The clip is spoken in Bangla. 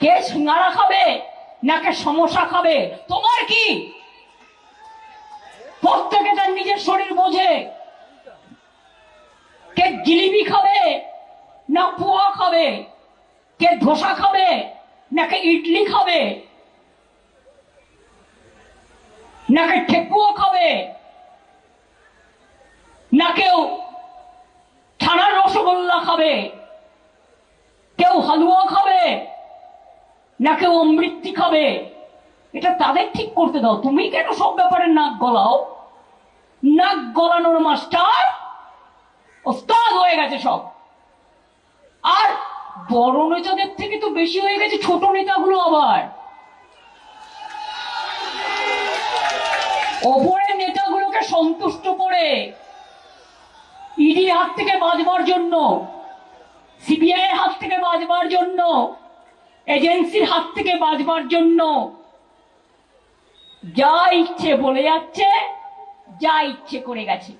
কে সিঙ্গারা খাবে নাকি সমোসা খাবে তোমার কি? প্রত্যেকে তার নিজের শরীর বোঝে। কে জিলিপি খাবে না পোয়া খাবে, কে ধোসা খাবে নাকি ইডলি খাবে, নাকি ঠেকুয়া খাবে, না কেউ ছানার রসগোল্লা খাবে, কেউ হালুয়া খাবে না কেউ অমৃতি খাবে, এটা তাদের ঠিক করতে দাও। তুমি কেন সব ব্যাপারে নাক গলাও? নাক গলানোর মাস্টার ওস্তাদ হয়ে গেছে সব। আর বড় নেতাদের থেকে তো বেশি হয়ে গেছে ছোট নেতাগুলো। আবার ওপরের নেতাগুলোকে সন্তুষ্ট করে ইডির হাত থেকে বাঁচবার জন্য, সিবিআই এর হাত থেকে বাঁচবার জন্য, এজেন্সির হাত থেকে বাঁচবার জন্য যা ইচ্ছে বলে যাচ্ছে, যা ইচ্ছে করে গেছে।